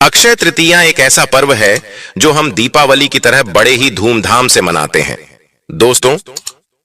अक्षय तृतीया एक ऐसा पर्व है जो हम दीपावली की तरह बड़े ही धूमधाम से मनाते हैं। दोस्तों,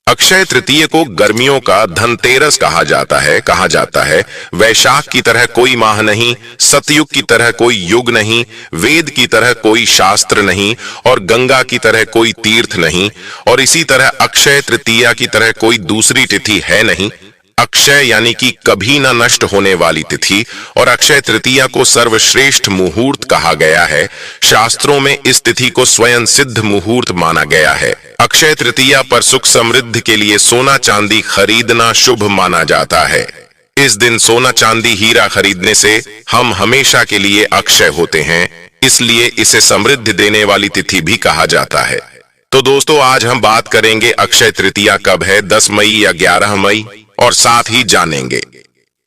अक्षय तृतीया को गर्मियों का धनतेरस कहा जाता है। वैशाख की तरह कोई माह नहीं, सतयुग की तरह कोई युग नहीं, वेद की तरह कोई शास्त्र नहीं और गंगा की तरह कोई तीर्थ नहीं, और इसी तरह अक्षय तृतीया की तरह कोई दूसरी तिथि है नहीं। अक्षय यानी कि कभी न नष्ट होने वाली तिथि, और अक्षय तृतीया को सर्वश्रेष्ठ मुहूर्त कहा गया है। शास्त्रों में इस तिथि को स्वयं सिद्ध मुहूर्त माना गया है। अक्षय तृतीया पर सुख समृद्धि के लिए सोना चांदी खरीदना शुभ माना जाता है। इस दिन सोना चांदी हीरा खरीदने से हम हमेशा के लिए अक्षय होते हैं, इसलिए इसे समृद्धि देने वाली तिथि भी कहा जाता है। तो दोस्तों, आज हम बात करेंगे अक्षय तृतीया कब है, 10 मई या 11 मई, और साथ ही जानेंगे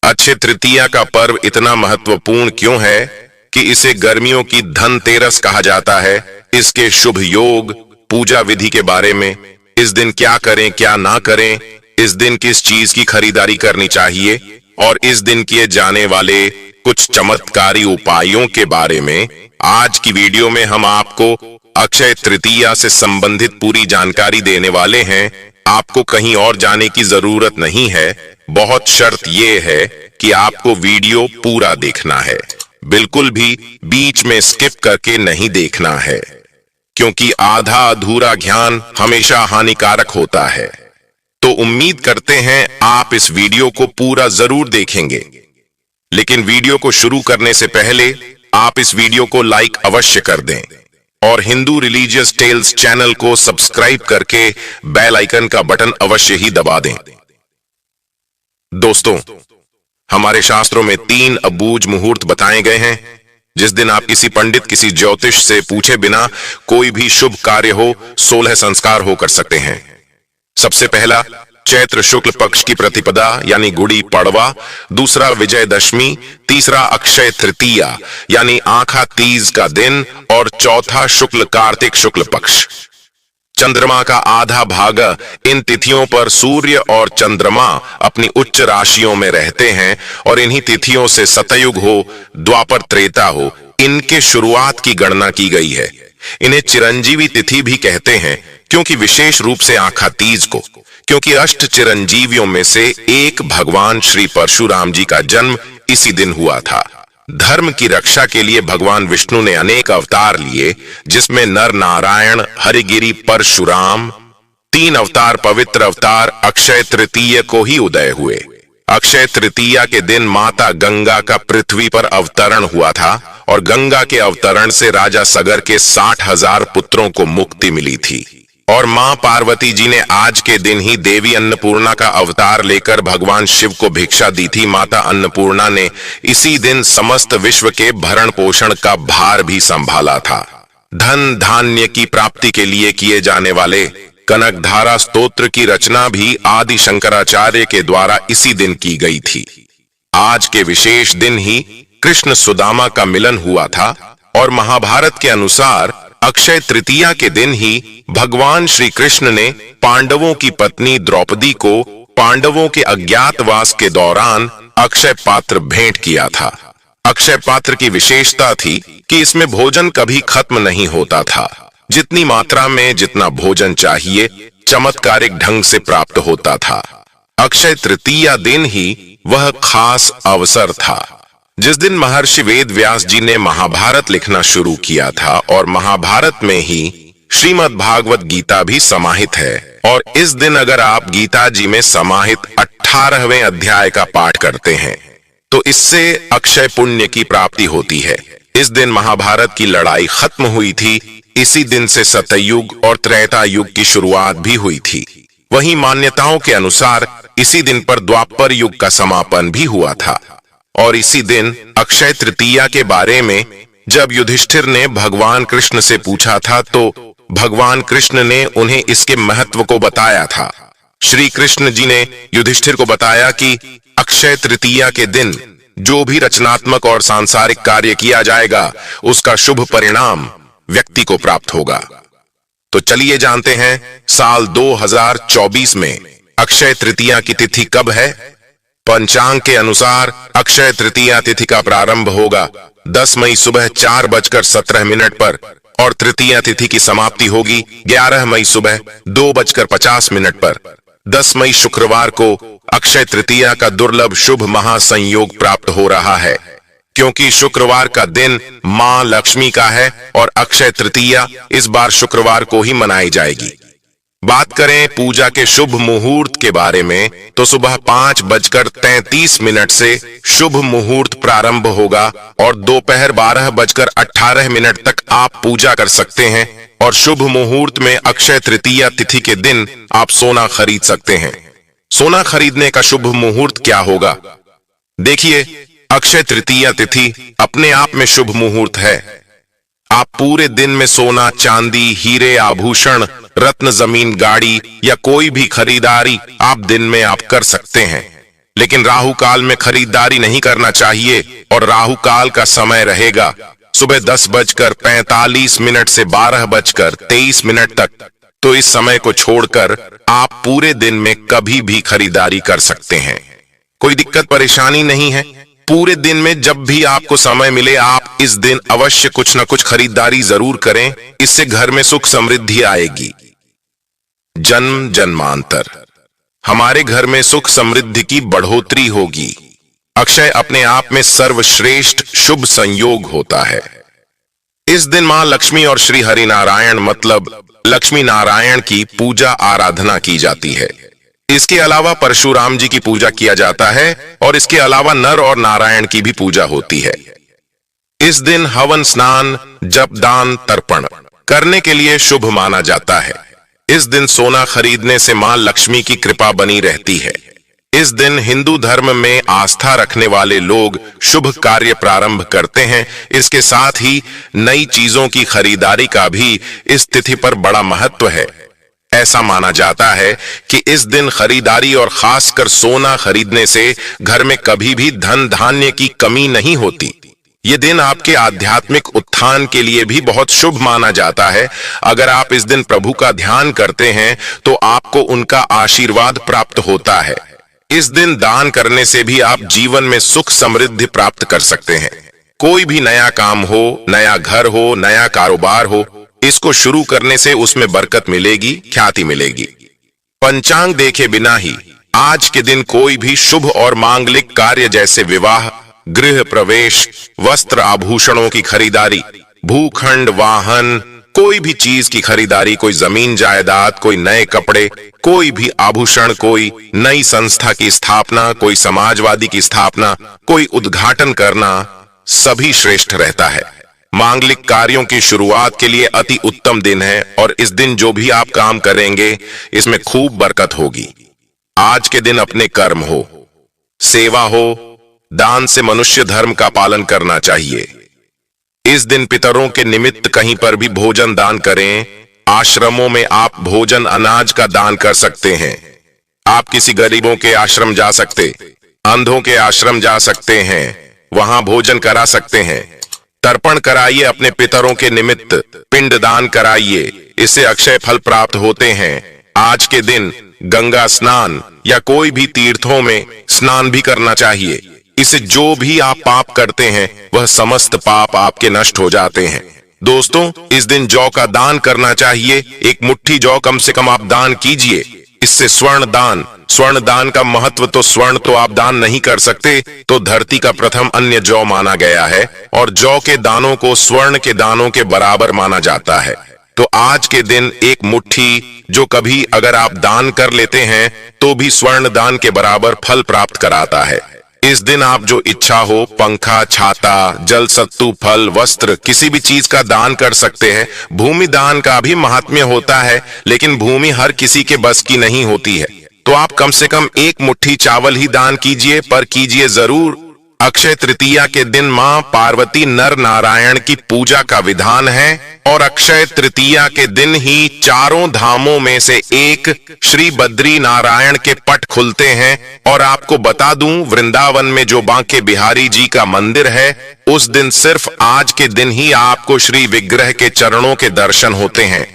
अक्षय तृतीया का पर्व इतना महत्वपूर्ण क्यों है कि इसे गर्मियों की धनतेरस कहा जाता है। इसके शुभ योग, पूजा विधि के बारे में, इस दिन क्या करें क्या ना करें, इस दिन किस चीज की खरीदारी करनी चाहिए, और इस दिन किए जाने वाले कुछ चमत्कारी उपायों के बारे में आज की वीडियो में हम आपको अक्षय तृतीया से संबंधित पूरी जानकारी देने वाले हैं। आपको कहीं और जाने की जरूरत नहीं है। बहुत शर्त यह है कि आपको वीडियो पूरा देखना है, बिल्कुल भी बीच में स्किप करके नहीं देखना है, क्योंकि आधा अधूरा ज्ञान हमेशा हानिकारक होता है। तो उम्मीद करते हैं आप इस वीडियो को पूरा जरूर देखेंगे। लेकिन वीडियो को शुरू करने से पहले आप इस वीडियो को लाइक अवश्य कर दें और हिंदू रिलीजियस टेल्स चैनल को सब्सक्राइब करके बेल आइकन का बटन अवश्य ही दबा दें। दोस्तों, हमारे शास्त्रों में 3 अबूझ मुहूर्त बताए गए हैं जिस दिन आप किसी पंडित, किसी ज्योतिष से पूछे बिना कोई भी शुभ कार्य हो, 16 संस्कार हो कर सकते हैं। सबसे पहला चैत्र शुक्ल पक्ष की प्रतिपदा यानी गुड़ी पड़वा, दूसरा विजयदशमी, तीसरा अक्षय तृतीया यानी आखा तीज का दिन, और चौथा शुक्ल कार्तिक शुक्ल पक्ष। चंद्रमा का आधा भाग इन तिथियों पर सूर्य और चंद्रमा अपनी उच्च राशियों में रहते हैं, और इन्हीं तिथियों से सतयुग हो, द्वापर त्रेता हो, इनके शुरुआत की गणना की गई है। इन्हें चिरंजीवी तिथि भी कहते हैं, क्योंकि विशेष रूप से आखा तीज को, क्योंकि अष्ट चिरंजीवियों में से एक भगवान श्री परशुराम जी का जन्म इसी दिन हुआ था। धर्म की रक्षा के लिए भगवान विष्णु ने अनेक अवतार लिए, जिसमें नर नारायण, हरिगिरी, परशुराम, 3 अवतार, पवित्र अवतार अक्षय तृतीया को ही उदय हुए। अक्षय तृतीया के दिन माता गंगा का पृथ्वी पर अवतरण हुआ था, और गंगा के अवतरण से राजा सगर के 60,000 पुत्रों को मुक्ति मिली थी। और मां पार्वती जी ने आज के दिन ही देवी अन्नपूर्णा का अवतार लेकर भगवान शिव को भिक्षा दी थी। माता अन्नपूर्णा ने इसी दिन समस्त विश्व के भरण पोषण का भार भी संभाला था। धन धान्य की प्राप्ति के लिए किए जाने वाले कनकधारा स्तोत्र की रचना भी आदि शंकराचार्य के द्वारा इसी दिन की गई थी। आज के विशेष दिन ही कृष्ण सुदामा का मिलन हुआ था, और महाभारत के अनुसार अक्षय तृतीया के दिन ही भगवान श्री कृष्ण ने पांडवों की पत्नी द्रौपदी को पांडवों के अज्ञातवास के दौरान अक्षय पात्र भेंट किया था। अक्षय पात्र की विशेषता थी कि इसमें भोजन कभी खत्म नहीं होता था। जितनी मात्रा में जितना भोजन चाहिए, चमत्कारिक ढंग से प्राप्त होता था। अक्षय तृतीया दिन ही वह खास अवसर था जिस दिन महर्षि वेद व्यास जी ने महाभारत लिखना शुरू किया था, और महाभारत में ही श्रीमद् भागवत गीता भी समाहित है। और इस दिन अगर आप गीता जी में समाहित 18वें अध्याय का पाठ करते हैं तो इससे अक्षय पुण्य की प्राप्ति होती है। इस दिन महाभारत की लड़ाई खत्म हुई थी। इसी दिन से सतयुग और त्रेता युग की शुरुआत भी हुई थी। वहीं मान्यताओं के अनुसार इसी दिन पर द्वापर युग का समापन भी हुआ था। और इसी दिन अक्षय तृतीया के बारे में जब युधिष्ठिर ने भगवान कृष्ण से पूछा था, तो भगवान कृष्ण ने उन्हें इसके महत्व को बताया था। श्री कृष्ण जी ने युधिष्ठिर को बताया कि अक्षय तृतीया के दिन जो भी रचनात्मक और सांसारिक कार्य किया जाएगा, उसका शुभ परिणाम व्यक्ति को प्राप्त होगा। तो चलिए जानते हैं साल 2024 में अक्षय तृतीया की तिथि कब है। पंचांग के अनुसार अक्षय तृतीया तिथि का प्रारंभ होगा 10 मई सुबह 4:17 पर और तृतीया तिथि की समाप्ति होगी 11 मई सुबह 2:50 पर। 10 मई शुक्रवार को अक्षय तृतीया का दुर्लभ शुभ महासंयोग प्राप्त हो रहा है, क्योंकि शुक्रवार का दिन मां लक्ष्मी का है और अक्षय तृतीया इस बार शुक्रवार को ही मनाई जाएगी। बात करें पूजा के शुभ मुहूर्त के बारे में तो सुबह 5:33 से शुभ मुहूर्त प्रारंभ होगा और दोपहर 12:18 तक आप पूजा कर सकते हैं और शुभ मुहूर्त में अक्षय तृतीया तिथि के दिन आप सोना खरीद सकते हैं। सोना खरीदने का शुभ मुहूर्त क्या होगा? देखिए, अक्षय तृतीया तिथि अपने आप में शुभ मुहूर्त है। आप पूरे दिन में सोना, चांदी, हीरे, आभूषण, रत्न, जमीन, गाड़ी या कोई भी खरीदारी आप दिन में आप कर सकते हैं, लेकिन राहु काल में खरीदारी नहीं करना चाहिए और राहु काल का समय रहेगा सुबह 10:45 से 12:23 तक। तो इस समय को छोड़कर आप पूरे दिन में कभी भी खरीदारी कर सकते हैं, कोई दिक्कत परेशानी नहीं है। पूरे दिन में जब भी आपको समय मिले आप इस दिन अवश्य कुछ न कुछ खरीदारी जरूर करें, इससे घर में सुख समृद्धि आएगी। जन्म जन्मांतर हमारे घर में सुख समृद्धि की बढ़ोतरी होगी। अक्षय अपने आप में सर्वश्रेष्ठ शुभ संयोग होता है। इस दिन मां लक्ष्मी और श्री हरि नारायण मतलब लक्ष्मी नारायण की पूजा आराधना की जाती है। इसके अलावा परशुराम जी की पूजा किया जाता है और इसके अलावा नर और नारायण की भी पूजा होती है। इस दिन हवन, स्नान, जप, दान, तर्पण करने के लिए शुभ माना जाता है। इस दिन सोना खरीदने से मां लक्ष्मी की कृपा बनी रहती है। इस दिन हिंदू धर्म में आस्था रखने वाले लोग शुभ कार्य प्रारंभ करते हैं। इसके साथ ही नई चीजों की खरीदारी का भी इस तिथि पर बड़ा महत्व है। ऐसा माना जाता है कि इस दिन खरीदारी और खासकर सोना खरीदने से घर में कभी भी धन धान्य की कमी नहीं होती। ये दिन आपके आध्यात्मिक उत्थान के लिए भी बहुत शुभ माना जाता है। अगर आप इस दिन प्रभु का ध्यान करते हैं तो आपको उनका आशीर्वाद प्राप्त होता है। इस दिन दान करने से भी आप जीवन में सुख समृद्धि प्राप्त कर सकते हैं। कोई भी नया काम हो, नया घर हो, नया कारोबार हो, इसको शुरू करने से उसमें बरकत मिलेगी, ख्याति मिलेगी। पंचांग देखे बिना ही आज के दिन कोई भी शुभ और मांगलिक कार्य जैसे विवाह, गृह प्रवेश, वस्त्र आभूषणों की खरीदारी, भूखंड, वाहन, कोई भी चीज की खरीदारी, कोई जमीन जायदाद, कोई नए कपड़े, कोई भी आभूषण, कोई नई संस्था की स्थापना, कोई समाजवादी की स्थापना, कोई उद्घाटन करना सभी श्रेष्ठ रहता है। मांगलिक कार्यों की शुरुआत के लिए अति उत्तम दिन है और इस दिन जो भी आप काम करेंगे इसमें खूब बरकत होगी। आज के दिन अपने कर्म हो, सेवा हो, दान से मनुष्य धर्म का पालन करना चाहिए। इस दिन पितरों के निमित्त कहीं पर भी भोजन दान करें। आश्रमों में आप भोजन, अनाज का दान कर सकते हैं। आप किसी गरीबों के आश्रम जा सकते, अंधों के आश्रम जा सकते हैं, वहां भोजन करा सकते हैं। तर्पण कराइए, अपने पितरों के निमित्त पिंड दान कराइए, इससे अक्षय फल प्राप्त होते हैं। आज के दिन गंगा स्नान या कोई भी तीर्थों में स्नान भी करना चाहिए। इससे जो भी आप पाप करते हैं वह समस्त पाप आपके नष्ट हो जाते हैं। दोस्तों, इस दिन जौ का दान करना चाहिए। एक मुट्ठी जौ कम से कम आप दान कीजिए। इससे स्वर्ण दान का महत्व, तो स्वर्ण तो आप दान नहीं कर सकते, तो धरती का प्रथम अन्य जौ माना गया है और जौ के दानों को स्वर्ण के दानों के बराबर माना जाता है। तो आज के दिन एक मुट्ठी जो कभी अगर आप दान कर लेते हैं तो भी स्वर्ण दान के बराबर फल प्राप्त कराता है। इस दिन आप जो इच्छा हो, पंखा, छाता, जल सत्तू, फल, वस्त्र, किसी भी चीज का दान कर सकते हैं। भूमि दान का भी महात्म्य होता है, लेकिन भूमि हर किसी के बस की नहीं होती है, तो आप कम से कम एक मुट्ठी चावल ही दान कीजिए, पर कीजिए जरूर। अक्षय तृतीया के दिन मां पार्वती नर नारायण की पूजा का विधान है और अक्षय तृतीया के दिन ही चारों धामों में से एक श्री बद्री नारायण के पट खुलते हैं। और आपको बता दूं, वृंदावन में जो बांके बिहारी जी का मंदिर है, उस दिन सिर्फ आज के दिन ही आपको श्री विग्रह के चरणों के दर्शन होते हैं,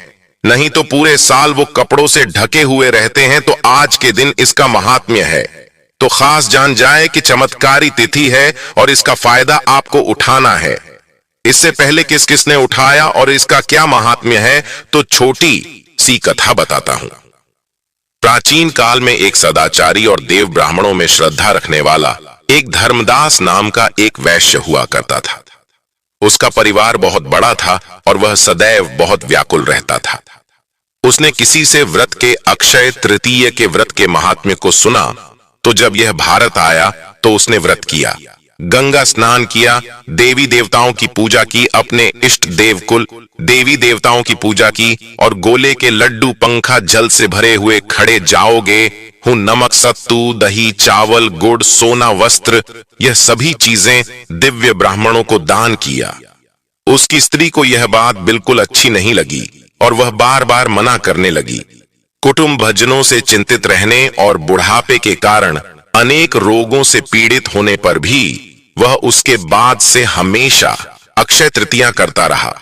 नहीं तो पूरे साल वो कपड़ों से ढके हुए रहते हैं। तो आज के दिन इसका महात्म्य है। तो खास जान जाए कि चमत्कारी तिथि है और इसका फायदा आपको उठाना है। इससे पहले किस किसने उठाया और इसका क्या महात्म्य है, तो छोटी सी कथा बताता हूं। प्राचीन काल में एक सदाचारी और देव ब्राह्मणों में श्रद्धा रखने वाला एक धर्मदास नाम का एक वैश्य हुआ करता था। उसका परिवार बहुत बड़ा था और वह सदैव बहुत व्याकुल रहता था। उसने किसी से व्रत के अक्षय तृतीय के व्रत के महात्म्य को सुना, तो जब यह भारत आया तो उसने व्रत किया, गंगा स्नान किया, देवी देवताओं की पूजा की, अपने इष्ट देवकुल देवी देवताओं की पूजा की और गोले के लड्डू पंखा जल से भरे हुए खड़े जाओगे हूं, नमक सत्तू दही चावल गुड़ सोना वस्त्र, यह सभी चीजें दिव्य ब्राह्मणों को दान किया। उसकी स्त्री को यह बात बिल्कुल अच्छी नहीं लगी और वह बार बार मना करने लगी। कुटुंब भजनों से चिंतित रहने और बुढ़ापे के कारण अनेक रोगों से पीड़ित होने पर भी वह उसके बाद से हमेशा अक्षय तृतीया करता रहा।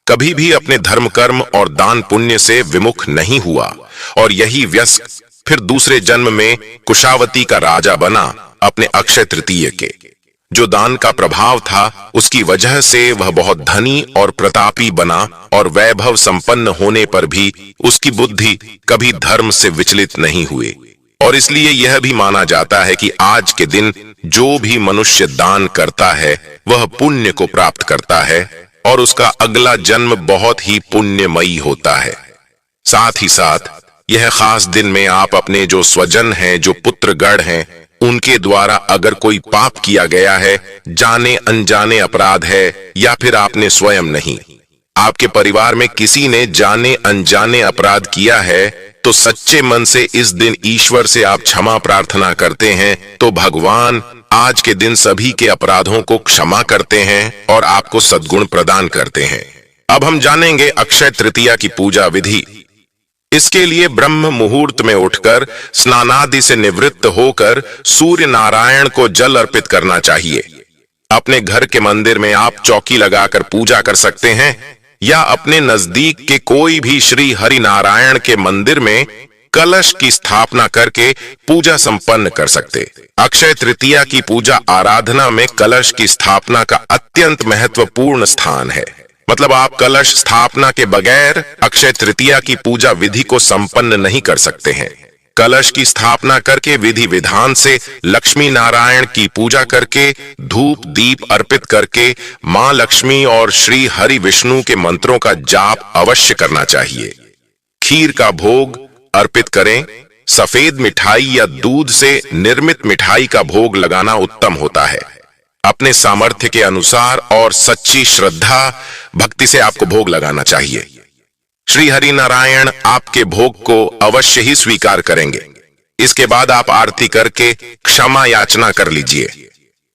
कभी भी अपने धर्म कर्म और दान पुण्य से विमुख नहीं हुआ और यही व्यस्क फिर दूसरे जन्म में कुशावती का राजा बना। अपने अक्षय तृतीय के जो दान का प्रभाव था उसकी वजह से वह बहुत धनी और प्रतापी बना और वैभव संपन्न होने पर भी उसकी बुद्धि कभी धर्म से विचलित नहीं हुई। और इसलिए यह भी माना जाता है कि आज के दिन जो भी मनुष्य दान करता है वह पुण्य को प्राप्त करता है और उसका अगला जन्म बहुत ही पुण्यमयी होता है। साथ ही साथ यह खास दिन में आप अपने जो स्वजन हैं, जो पुत्रगण हैं, उनके द्वारा अगर कोई पाप किया गया है, जाने अनजाने अपराध है या फिर आपने स्वयं नहीं, आपके परिवार में किसी ने जाने अनजाने अपराध किया है, तो सच्चे मन से इस दिन ईश्वर से आप क्षमा प्रार्थना करते हैं तो भगवान आज के दिन सभी के अपराधों को क्षमा करते हैं और आपको सद्गुण प्रदान करते हैं। अब हम जानेंगे अक्षय तृतीया की पूजा विधि। इसके लिए ब्रह्म मुहूर्त में उठकर स्नानादि से निवृत्त होकर सूर्य नारायण को जल अर्पित करना चाहिए। अपने घर के मंदिर में आप चौकी लगाकर पूजा कर सकते हैं या अपने नजदीक के कोई भी श्री हरि नारायण के मंदिर में कलश की स्थापना करके पूजा संपन्न कर सकते। अक्षय तृतीया की पूजा आराधना में कलश की स्थापना का अत्यंत महत्वपूर्ण स्थान है। मतलब आप कलश स्थापना के बगैर अक्षय तृतीया की पूजा विधि को संपन्न नहीं कर सकते हैं। कलश की स्थापना करके विधि विधान से लक्ष्मी नारायण की पूजा करके धूप दीप अर्पित करके मां लक्ष्मी और श्री हरि विष्णु के मंत्रों का जाप अवश्य करना चाहिए। खीर का भोग अर्पित करें। सफेद मिठाई या दूध से निर्मित मिठाई का भोग लगाना उत्तम होता है। अपने सामर्थ्य के अनुसार और सच्ची श्रद्धा भक्ति से आपको भोग लगाना चाहिए। श्री हरि नारायण आपके भोग को अवश्य ही स्वीकार करेंगे। इसके बाद आप आरती करके क्षमा याचना कर लीजिए।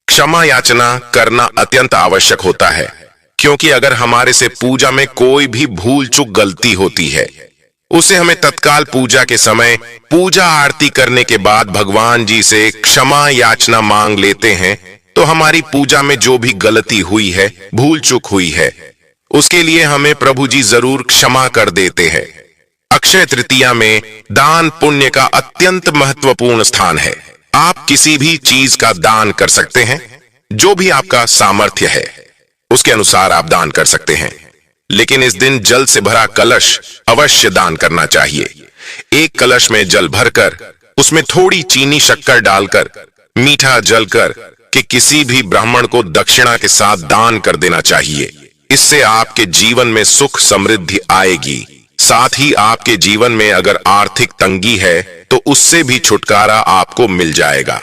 क्षमा याचना करना अत्यंत आवश्यक होता है, क्योंकि अगर हमारे से पूजा में कोई भी भूल चूक गलती होती है, उसे हमें तत्काल पूजा के समय पूजा आरती करने के बाद भगवान जी से क्षमा याचना मांग लेते हैं, तो हमारी पूजा में जो भी गलती हुई है, भूल चूक हुई है, उसके लिए हमें प्रभु जी जरूर क्षमा कर देते हैं। अक्षय तृतीया में दान पुण्य का अत्यंत महत्वपूर्ण स्थान है। आप किसी भी चीज का दान कर सकते हैं, जो भी आपका सामर्थ्य है उसके अनुसार आप दान कर सकते हैं। लेकिन इस दिन जल से भरा कलश अवश्य दान करना चाहिए। एक कलश में जल भरकर उसमें थोड़ी चीनी शक्कर डालकर मीठा जल कर कि किसी भी ब्राह्मण को दक्षिणा के साथ दान कर देना चाहिए। इससे आपके जीवन में सुख समृद्धि आएगी। साथ ही आपके जीवन में अगर आर्थिक तंगी है तो उससे भी छुटकारा आपको मिल जाएगा।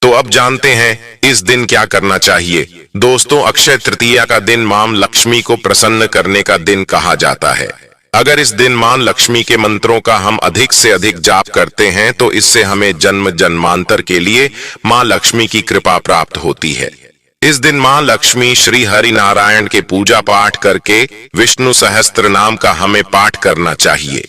तो अब जानते हैं इस दिन क्या करना चाहिए। दोस्तों, अक्षय तृतीया का दिन मां लक्ष्मी को प्रसन्न करने का दिन कहा जाता है। अगर इस दिन मां लक्ष्मी के मंत्रों का हम अधिक से अधिक जाप करते हैं तो इससे हमें जन्म जन्मांतर के लिए मां लक्ष्मी की कृपा प्राप्त होती है। इस दिन मां लक्ष्मी श्री हरि नारायण के पूजा पाठ करके विष्णु सहस्त्र नाम का हमें पाठ करना चाहिए।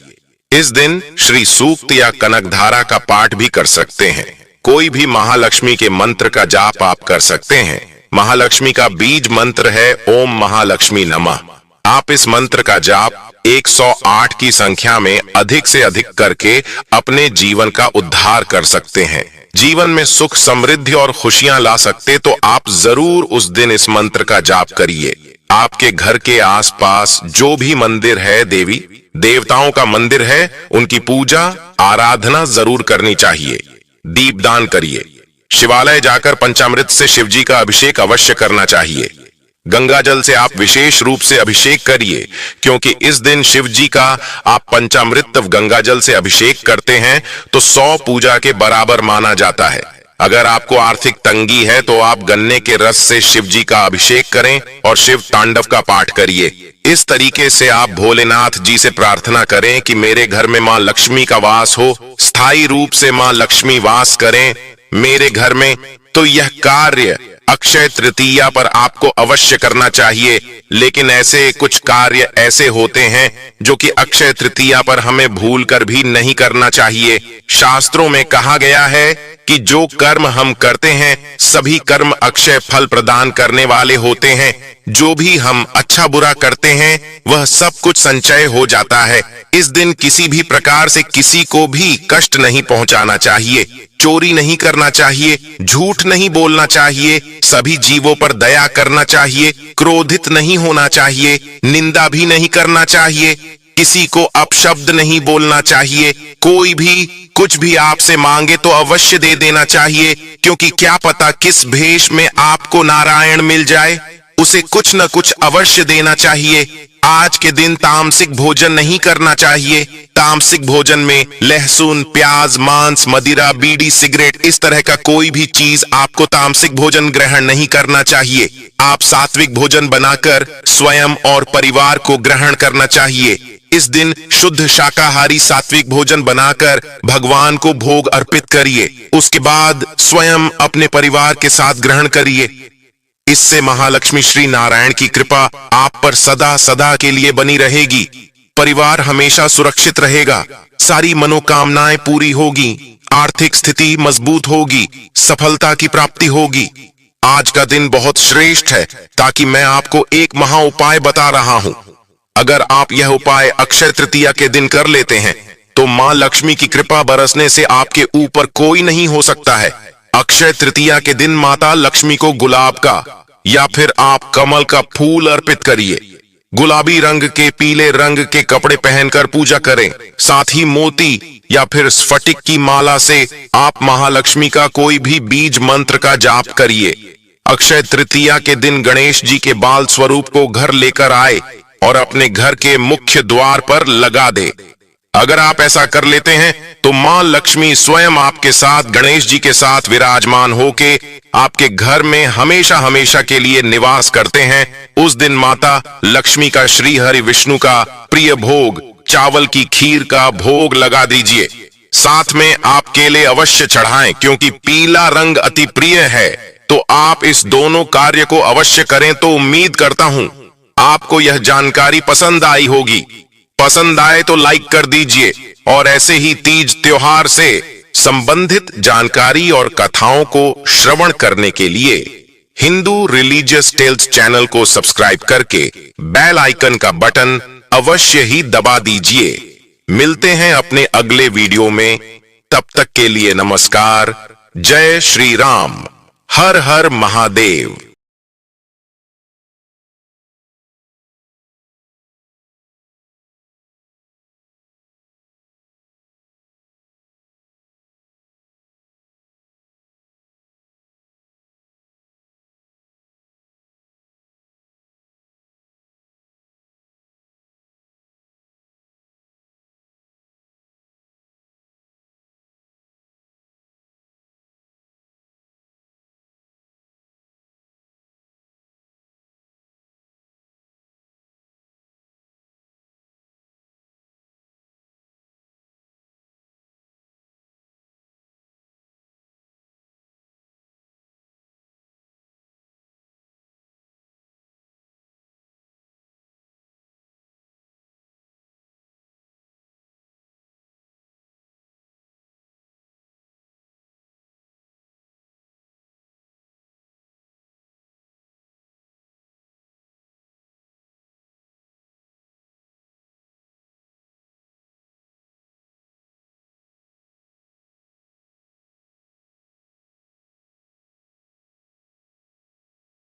इस दिन श्री सूक्त या कनकधारा का पाठ भी कर सकते हैं। कोई भी महालक्ष्मी के मंत्र का जाप आप कर सकते हैं। महालक्ष्मी का बीज मंत्र है ओम महालक्ष्मी नमः। आप इस मंत्र का जाप 108 की संख्या में अधिक से अधिक करके अपने जीवन का उद्धार कर सकते हैं। जीवन में सुख, समृद्धि और खुशियां ला सकते, तो आप जरूर उस दिन इस मंत्र का जाप करिए। आपके घर के आसपास जो भी मंदिर है, देवी देवताओं का मंदिर है, उनकी पूजा आराधना जरूर करनी चाहिए। दीपदान करिए। शिवालय जाकर पंचामृत से शिवजी का अभिषेक अवश्य करना चाहिए। गंगा जल से आप विशेष रूप से अभिषेक करिए, क्योंकि इस दिन शिव जी का आप पंचामृत गंगा जल से अभिषेक करते हैं तो 100 पूजा के बराबर माना जाता है। अगर आपको आर्थिक तंगी है तो आप गन्ने के रस से शिव जी का अभिषेक करें और शिव तांडव का पाठ करिए। इस तरीके से आप भोलेनाथ जी से प्रार्थना करें कि मेरे घर में मां लक्ष्मी का वास हो, स्थायी रूप से मां लक्ष्मी वास करें मेरे घर में। तो यह कार्य अक्षय तृतीया पर आपको अवश्य करना चाहिए। लेकिन ऐसे कुछ कार्य ऐसे होते हैं जो कि अक्षय तृतीया पर हमें भूलकर भी नहीं करना चाहिए। शास्त्रों में कहा गया है कि जो कर्म हम करते हैं सभी कर्म अक्षय फल प्रदान करने वाले होते हैं। जो भी हम अच्छा बुरा करते हैं वह सब कुछ संचय हो जाता है। इस दिन किसी भी प्रकार से किसी को भी कष्ट नहीं पहुंचाना चाहिए, चोरी नहीं करना चाहिए, झूठ नहीं बोलना चाहिए, सभी जीवों पर दया करना चाहिए, क्रोधित नहीं होना चाहिए, निंदा भी नहीं करना चाहिए, किसी को अपशब्द नहीं बोलना चाहिए। कोई भी कुछ भी आपसे मांगे तो अवश्य दे देना चाहिए, क्योंकि क्या पता किस भेष में आपको नारायण मिल जाए। उसे कुछ न कुछ अवश्य देना चाहिए। आज के दिन तामसिक भोजन नहीं करना चाहिए। तामसिक भोजन में लहसुन, प्याज, मांस, मदिरा, बीड़ी, सिगरेट, इस तरह का कोई भी चीज आपको तामसिक भोजन ग्रहण नहीं करना चाहिए। आप सात्विक भोजन बनाकर स्वयं और परिवार को ग्रहण करना चाहिए। इस दिन शुद्ध शाकाहारी सात्विक भोजन बनाकर भगवान को भोग अर्पित करिए। उसके बाद स्वयं अपने परिवार के साथ ग्रहण करिए। इससे महालक्ष्मी श्री नारायण की कृपा आप पर सदा सदा के लिए बनी रहेगी। परिवार हमेशा सुरक्षित रहेगा, सारी मनोकामनाएं पूरी होगी, आर्थिक स्थिति मजबूत होगी, सफलता की प्राप्ति होगी। आज का दिन बहुत श्रेष्ठ है, ताकि मैं आपको एक महा उपाय बता रहा हूं। अगर आप यह उपाय अक्षय तृतीया के दिन कर लेते हैं तो मां लक्ष्मी की कृपा बरसने से आपके ऊपर कोई नहीं हो सकता है। अक्षय तृतीया के दिन माता लक्ष्मी को गुलाब का या फिर आप कमल का फूल अर्पित करिए। गुलाबी रंग के, पीले रंग के कपड़े पहनकर पूजा करें। साथ ही मोती या फिर स्फटिक की माला से आप महालक्ष्मी का कोई भी बीज मंत्र का जाप करिए। अक्षय तृतीया के दिन गणेश जी के बाल स्वरूप को घर लेकर आए और अपने घर के मुख्य द्वार पर लगा दे। अगर आप ऐसा कर लेते हैं तो मां लक्ष्मी स्वयं आपके साथ, गणेश जी के साथ विराजमान होके आपके घर में हमेशा हमेशा के लिए निवास करते हैं। उस दिन माता लक्ष्मी का श्री हरि विष्णु का प्रिय भोग, चावल की खीर का भोग लगा दीजिए। साथ में आप केले अवश्य चढ़ाएं, क्योंकि पीला रंग अति प्रिय है। तो आप इस दोनों कार्य को अवश्य करें। तो उम्मीद करता हूं आपको यह जानकारी पसंद आई होगी। पसंद आए तो लाइक कर दीजिए और ऐसे ही तीज त्योहार से संबंधित जानकारी और कथाओं को श्रवण करने के लिए हिंदू रिलीजियस टेल्स चैनल को सब्सक्राइब करके बेल आइकन का बटन अवश्य ही दबा दीजिए। मिलते हैं अपने अगले वीडियो में। तब तक के लिए नमस्कार। जय श्री राम। हर हर महादेव।